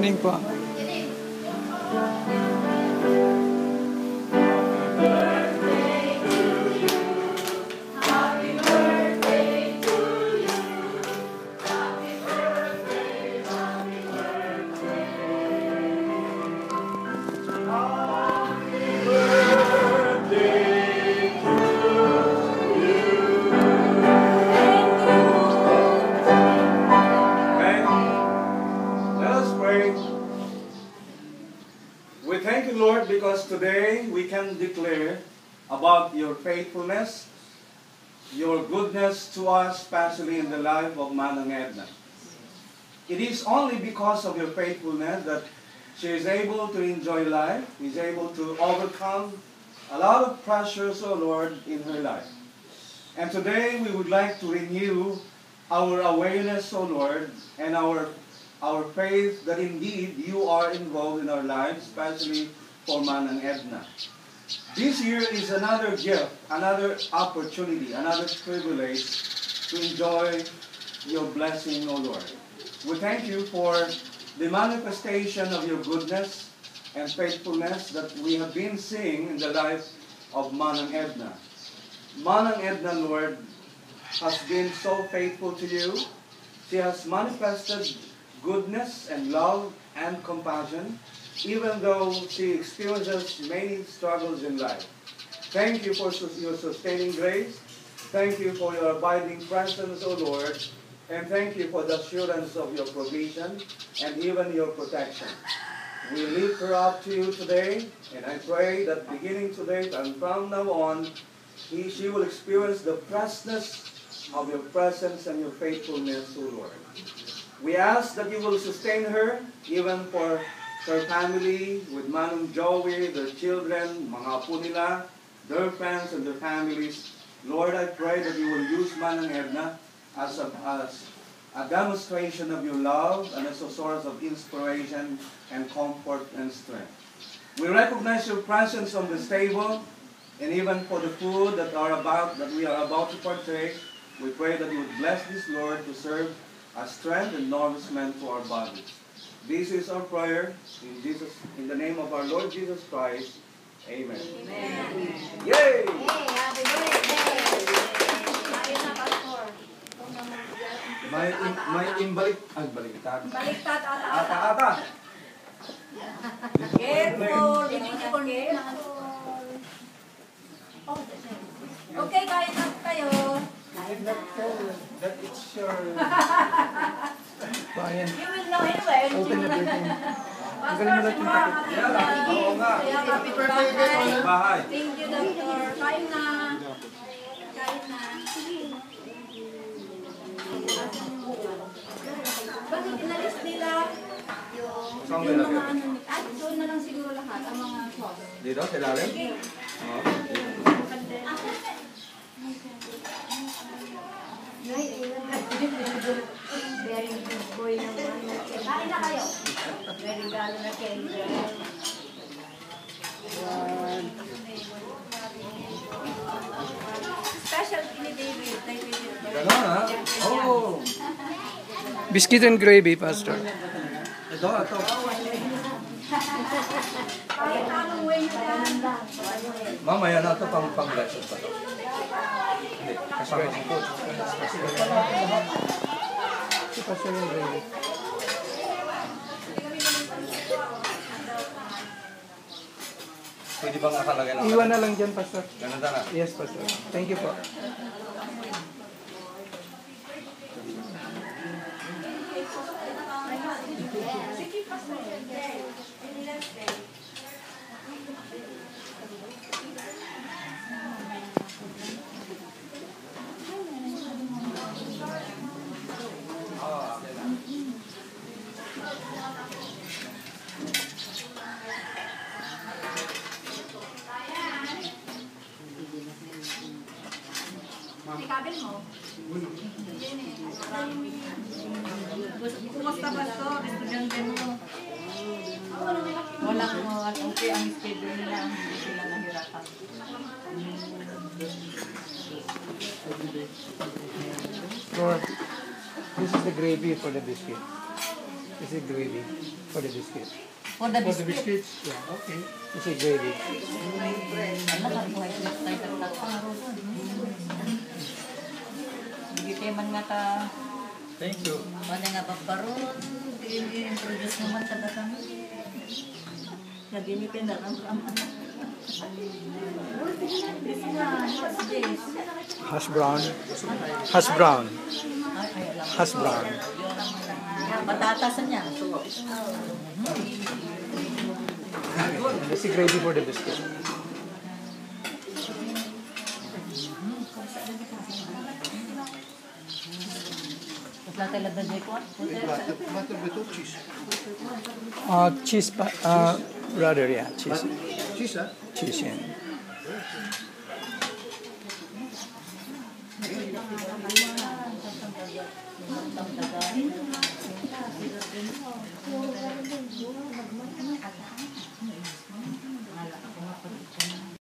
morning po. Because today we can declare about your faithfulness, your goodness to us, especially in the life of Manang Edna. It is only because of your faithfulness that she is able to enjoy life, is able to overcome a lot of pressures, O Lord, in her life. And today we would like to renew our awareness, O Lord, and our faith that indeed you are involved in our lives, especially for Manang Edna. This year is another gift, another opportunity, another privilege to enjoy your blessing, O Lord. We thank you for the manifestation of your goodness and faithfulness that we have been seeing in the life of Manang Edna. Manang Edna, Lord, has been so faithful to you. She has manifested goodness and love and compassion, even though she experiences many struggles in life. Thank you for your sustaining grace. Thank you for your abiding presence, O Lord. And thank you for the assurance of your provision and even your protection. We lift her up to you today, and I pray that beginning today and from now on, she will experience the freshness of your presence and your faithfulness, O Lord. We ask that you will sustain her, even for her family, with Manong Joey, their children, mga apo nila, their friends and their families. Lord, I pray that you will use Manong Edna as a demonstration of your love and as a source of inspiration and comfort and strength. We recognize your presence on this table, and even for the food that we are about to partake, we pray that you would bless this, Lord, to serve as strength and nourishment to our bodies. This is our prayer in the name of our Lord Jesus Christ. Amen. Amen. Yay! Hey, happy birthday! Ayun na, Pastor. May baliktad. Baliktad ata. Ata. Careful. Careful. Okay, kain na kayo. That it's your... Ayan. You will know anyway. Open everything. Pastor, siguro Oo nga. happy birthday. Bahay. Thank you, Doctor. Kain na. Kain na. Bakit inalis nila yung mga ano, doon na lang siguro lahat, ang mga sauce. Dito, sa ilalim? Okay. Oo. Very good boy naman. Kain na kayo. Very galo na kayo. Special ni David. Gano'n, ha? Oh! Biscuit and gravy, Pastor. Ito. Kahit anong way nyo yan. Mamaya na ito pang-lesson pa ito. Kasama si Coach. Si Pastor yung gravy. Pwede bang nakalagay ng... Iwan na lang dyan, Pastor. Ganun na. Yes, Pastor. Thank you po. Ikabil mo? Kumusta ba ito? Estudyante mo? Walang okay ang schedule nila, hindi sila nahirapan. For, this is the gravy for the biscuit. This is gravy for the biscuit. For the biscuit. Yeah, okay. This is gravy. Alam, carbohydrate tayo tatapang ron. Hindi tayo man nga ka... Thank you. Wala nga paparoon. I-introduce naman kada kami. Kadini pinda ang Hash brown. Hash brown. Ay, alam. Hash brown. Patatas niya. This is gravy for the biscuit. Wala tayo lagda dyan ko. Cheese, rather, yeah, cheese. Cheese, ah? Cheese, yeah.